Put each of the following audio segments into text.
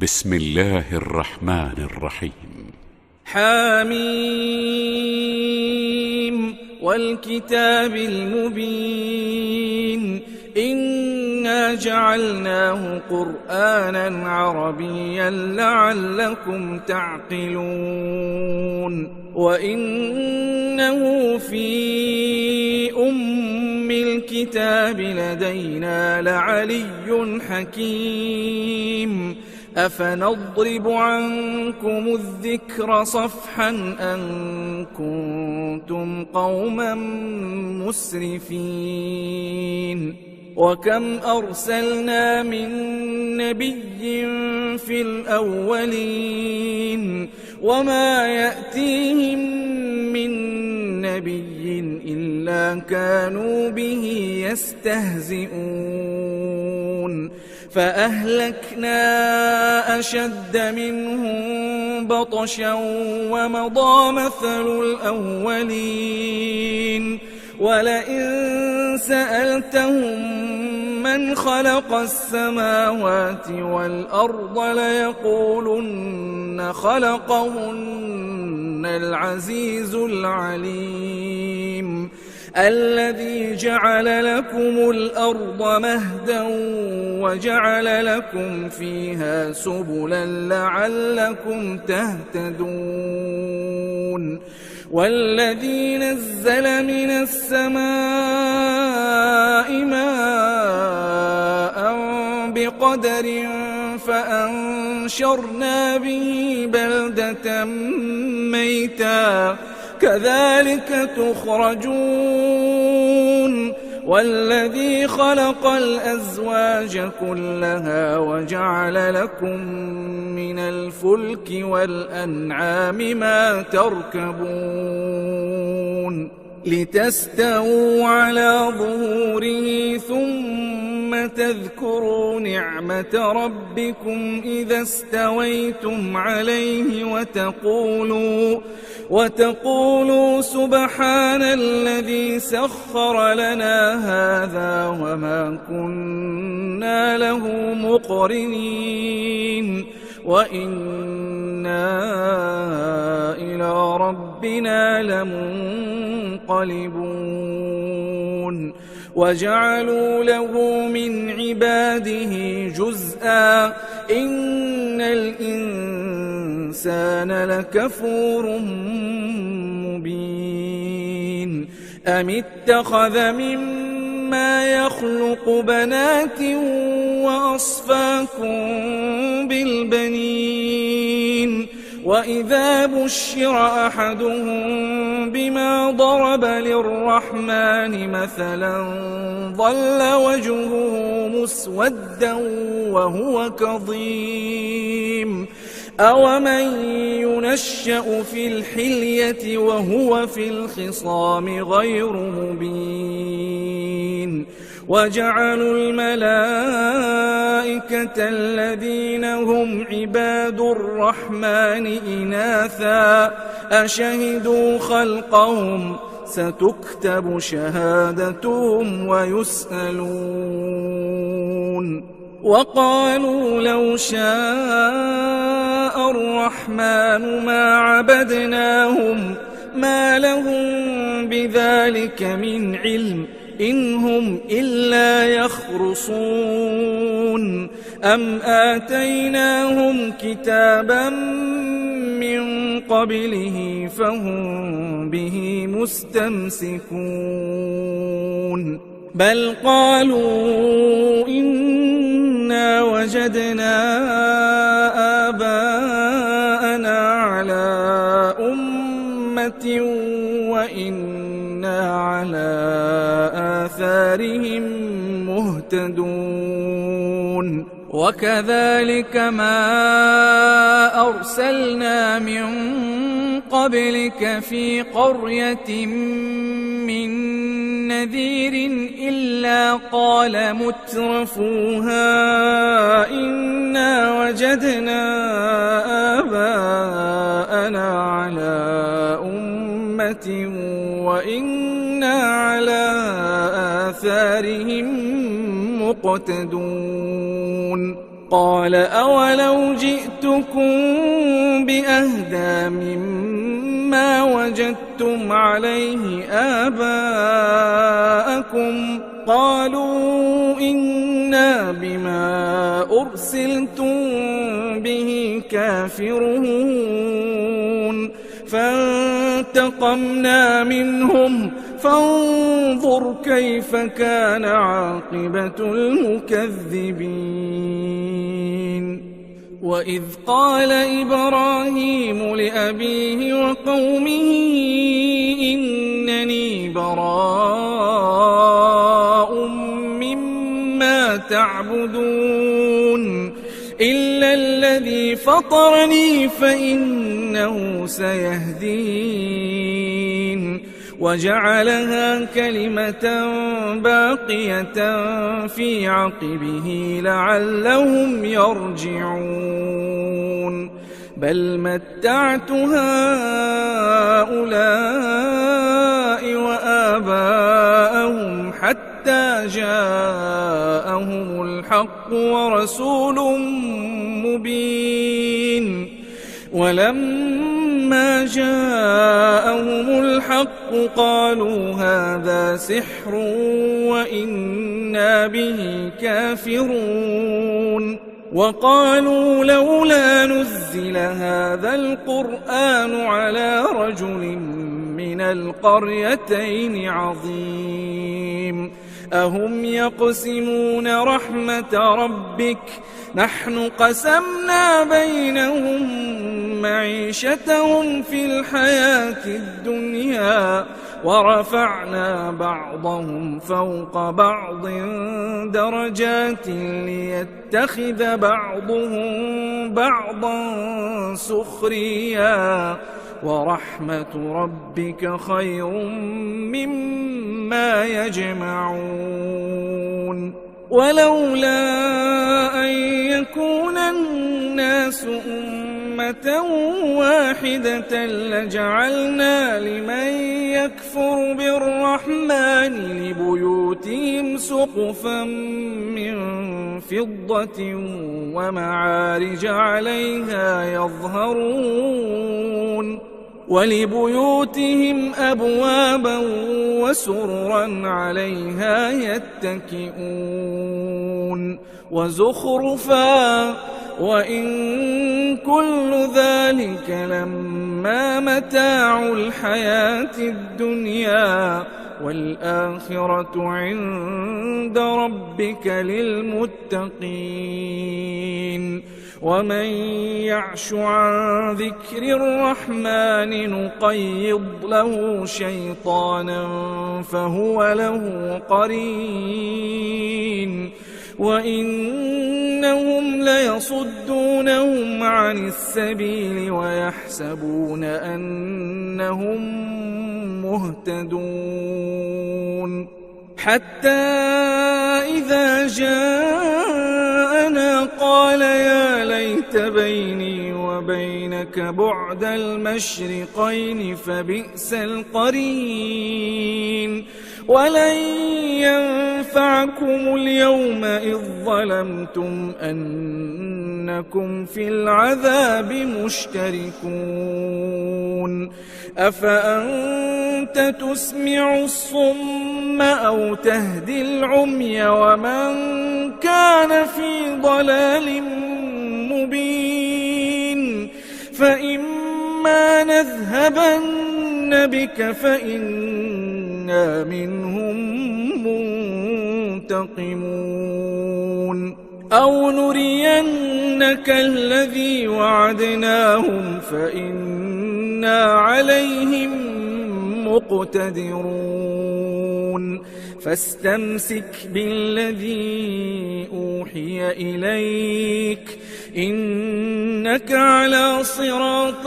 بسم الله الرحمن الرحيم. حميم والكتاب المبين إنا جعلناه قرآنا عربيا لعلكم تعقلون وإنه في أم الكتاب لدينا لعلي حكيم أفنضرب عنكم الذكر صفحا أن كنتم قوما مسرفين وكم أرسلنا من نبي في الأولين وما يأتيهم من نبي إلا كانوا به يستهزئون فأهلكنا أشد منهم بطشا ومضى مثل الأولين ولئن سألتهم من خلق السماوات والأرض ليقولن خلقهن العزيز العليم الذي جعل لكم الأرض مهدا وجعل لكم فيها سبلا لعلكم تهتدون والذي نزل من السماء ماء بقدر فأنشرنا به بلدة ميتا كذلك تخرجون والذي خلق الأزواج كلها وجعل لكم من الفلك والأنعام ما تركبون لتستووا على ظهوره ثم تذكروا نعمة ربكم إذا استويتم عليه وتقولوا سبحان الذي سخر لنا هذا وما كنا له مقرنين وإنا إلى ربنا لمنقلبون وجعلوا له من عباده جزءا إن الإنسان لكفور مبين أم اتخذ مما يخلق بنات وأصفاكم بالبنين وإذا بشر أحدهم بما ضرب للرحمن مثلا ظل وجهه مسودا وهو كظيم أومن ينشأ في الحلية وهو في الخصام غير مبين وجعلوا الملائكة الذين هم عباد الرحمن إناثا أشهدوا خلقهم ستكتب شهادتهم ويسألون وقالوا لو شاء الرحمن ما عبدناهم ما لهم بذلك من علم إن هم إلا يخرصون أم آتيناهم كتابا من قبله فهم به مستمسكون بل قالوا إنا وجدنا آباءنا على أمة وإنا على آثارهم مهتدون وكذلك ما أرسلنا من قبلك في قرية من نذير إلا قال مترفوها إنا وجدنا آباءنا على أمة وإنا على آثارهم مقتدون قال أولو جئتكم بأهدى مما وجدتم عليه آباءكم قالوا إنا بما أرسلتم به كافرون فانتقمنا منهم فانظر كيف كان عاقبة المكذبين وإذ قال إبراهيم لأبيه وقومه إنني براء مما تعبدون إلا الذي فطرني فإنه سيهدين وجعلها كلمة باقية في عقبه لعلهم يرجعون بل متعت هؤلاء وآباءهم حتى جاءهم الحق ورسول مبين ولما جاءهم الحق قالوا هذا سحر وإنا به كافرون وقالوا لولا نزل هذا القرآن على رجل من القريتين عظيم أهم يقسمون رحمة ربك نحن قسمنا بينهم معيشتهم في الحياة الدنيا ورفعنا بعضهم فوق بعض درجات ليتخذ بعضهم بعضا سخريا ورحمة ربك خير مما يجمعون ولولا أن يكون الناس أمة واحدة لجعلنا لمن يكفر بالرحمن لبيوتهم سقفا من فضة ومعارج عليها يظهرون ولبيوتهم أبوابا وسررا عليها يتكئون وزخرفا وإن كل ذلك لما متاع الحياة الدنيا والآخرة عند ربك للمتقين ومن يعش عن ذكر الرحمن نقيض له شيطانا فهو له قرين وإنهم ليصدونهم عن السبيل ويحسبون أنهم مهتدون حتى إذا جاءنا قال يا ليت بيني وبينك بعد المشرقين فبئس القرين ولن ينفعكم اليوم إذ ظلمتم أنكم في العذاب مشتركون أفأنت تسمع الصم أو تهدي العمي ومن كان في ضلال مبين فإما نذهبن بك فإنا منهم منتقمون أو نرينك الذي وعدناهم فإنا عليهم مقتدرون فاستمسك بالذي أوحي إليك إنك على صراط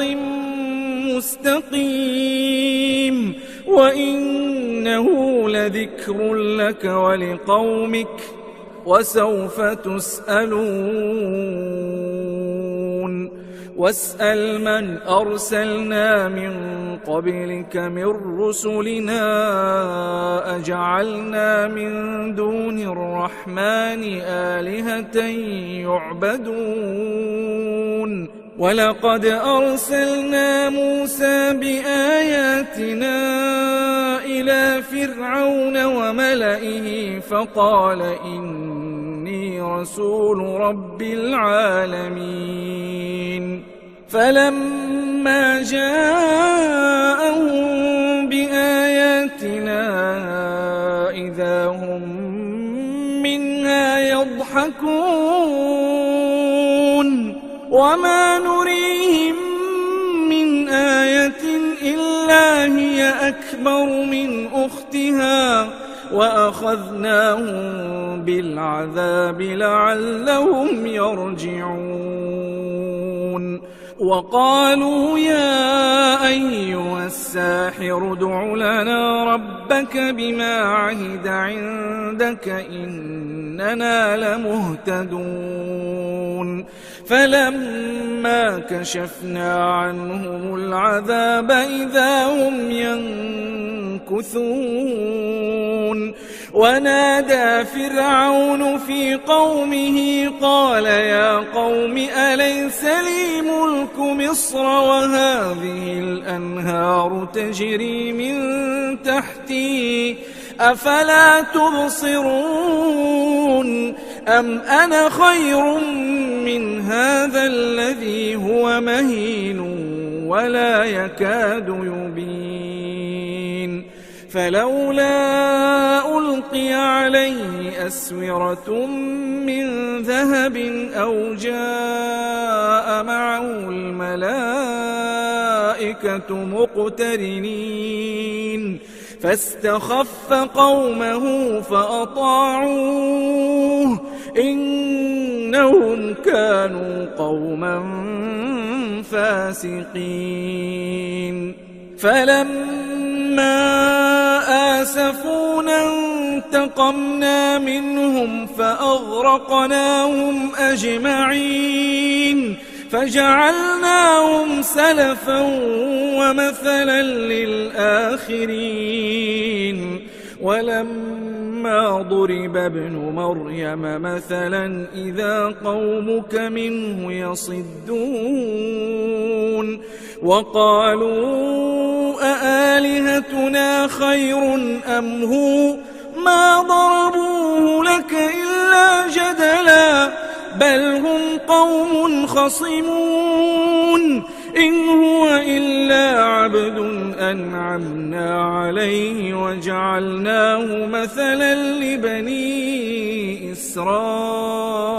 مستقيم وإنه لذكر لك ولقومك وسوف تسألون واسأل من أرسلنا من قبلك من رسلنا أجعلنا من دون الرحمن آلهة يعبدون ولقد أرسلنا موسى بآياتنا إلى فرعون وملئه فقال إني رسول رب العالمين فلما جاءهم بآياتنا إذا هم منها يضحكون وما نريهم من آية إلا هي أكبر من أختها وأخذناهم بالعذاب لعلهم يرجعون وقالوا يا أيها الساحر ادع لنا ربك بما عهد عندك إننا لمهتدون فلما كشفنا عنهم العذاب إذا هم ينكثون ونادى فرعون في قومه قال يا قوم أليس لي ملك مصر وهذه الأنهار تجري من تحتي أفلا تبصرون أم أنا خير من هذا الذي هو مهين ولا يكاد يبين فلولا ألقي عليه أسورة من ذهب أو جاء معه الملائكة مقترنين فاستخف قومه فأطاعوه إنهم كانوا قوما فاسقين فلما آسفونا انتقمنا منهم فأغرقناهم أجمعين فجعلناهم سلفا ومثلا للآخرين ولما ضرب ابن مريم مثلا إذا قومك منه يصدون وقالوا أآلهتنا خير أم هو ما ضربوه لك إلا جدلا بل هم قوم خصمون إن هو إلا عبد أنعمنا عليه وجعلناه مثلا لبني إسرائيل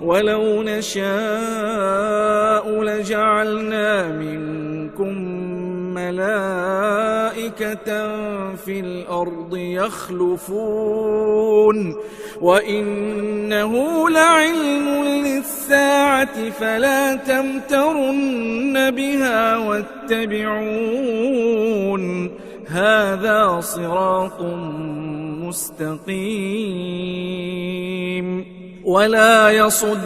ولو نشاء لجعلنا منكم ملائكة في الأرض يخلفون وإنه لعلم للساعة فلا تمترن بها واتبعون هذا صراط مستقيم ولا يصدنكم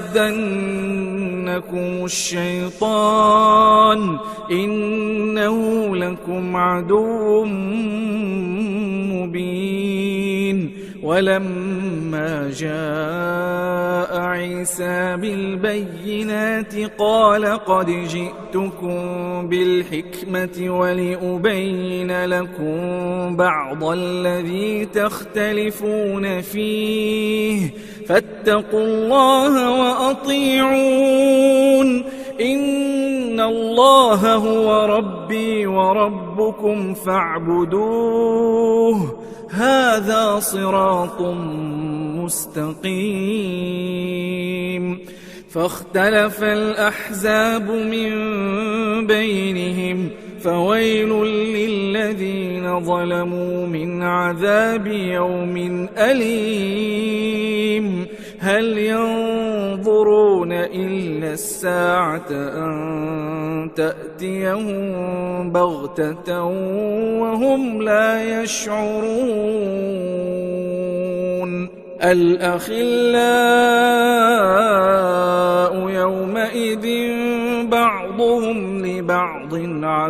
الشيطان إنه لكم عدو مبين ولما جاء عيسى بالبينات قال قد جئتكم بالحكمة ولأبين لكم بعض الذي تختلفون فيه فاتقوا الله وأطيعون إن الله هو ربي وربكم فاعبدوه هذا صراط مستقيم فاختلف الأحزاب من بينهم فويل للذين ظلموا من عذاب يوم أليم هل ينظرون إلا الساعة أن تأتيهم بغتة وهم لا يشعرون الأخلاء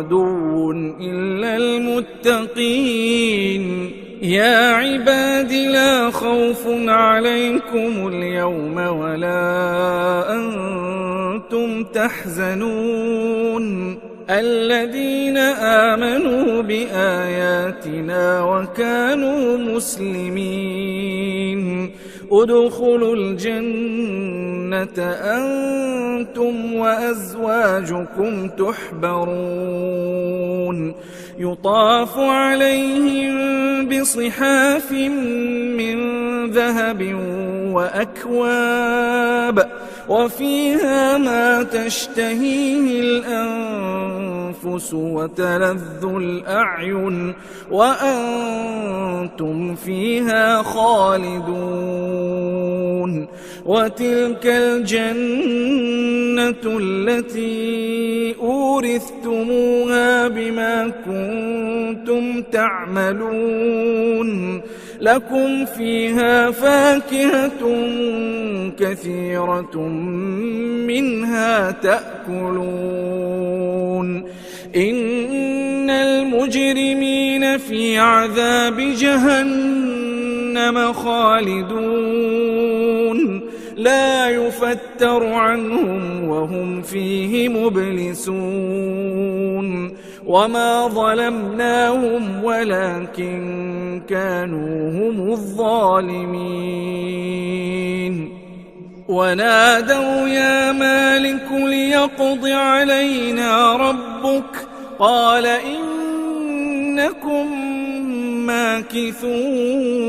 عدو إلا المتقين يا عباد لا خوف عليكم اليوم ولا أنتم تحزنون الذين آمنوا بآياتنا وكانوا مسلمين ادخلوا الجنة أنتم وأزواجكم تحبرون يطاف عليهم بصحاف من ذهب وأكواب وفيها ما تشتهيه الأنفس وتلذ الأعين وأنتم فيها خالدون وتلك الجنة التي أورثتموها بما كنتم تعملون لكم فيها فاكهة كثيرة منها تأكلون إن المجرمين في عذاب جهنم خالدون لا يفتر عنهم وهم فيه مبلسون وما ظلمناهم ولكن كانوا هم الظالمين ونادوا يا مالك ليقض علينا ربك قال إنكم ماكثون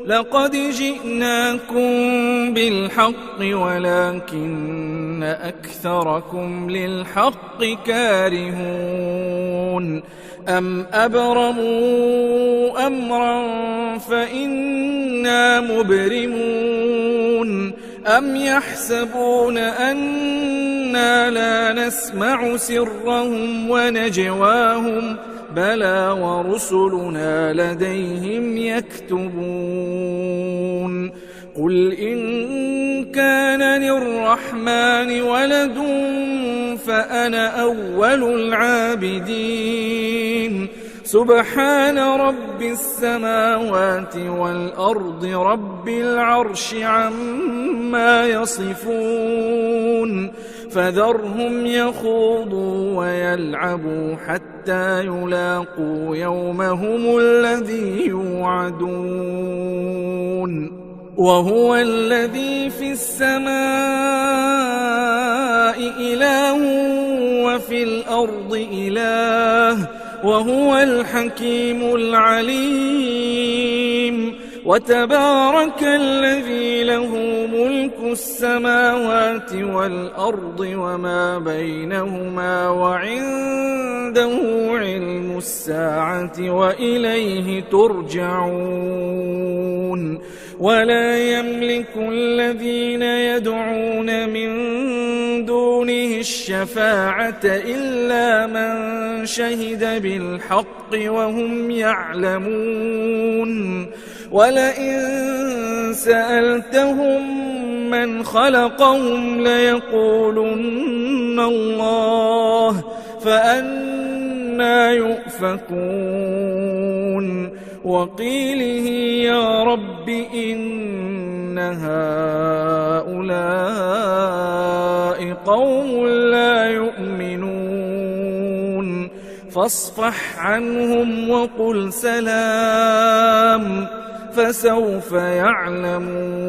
لقد جئناكم بالحق ولكن أكثركم للحق كارهون أم أبرموا أمرا فإنا مبرمون أم يحسبون أنا لا نسمع سرهم ونجواهم بلى ورسلنا لديهم يكتبون قل إن كان للرحمن ولد فأنا أول العابدين سبحان رب السماوات والأرض رب العرش عما يصفون فذرهم يخوضوا ويلعبوا حتى يلاقوا يومهم الذي يوعدون وهو الذي في السماء إله وفي الأرض إله وهو الحكيم العليم وتبارك الذي له ملك السماوات والأرض وما بينهما وعنده علم الساعة وإليه ترجعون ولا يملك الذين يدعون من دونه الشفاعة إلا من شهد بالحق وهم يعلمون ولئن سألتهم من خلقهم ليقولن الله فأنى يؤفكون وقيله يا رب إن هؤلاء قوم لا يؤمنون فاصفح عنهم وقل سلام فسوف يعلمون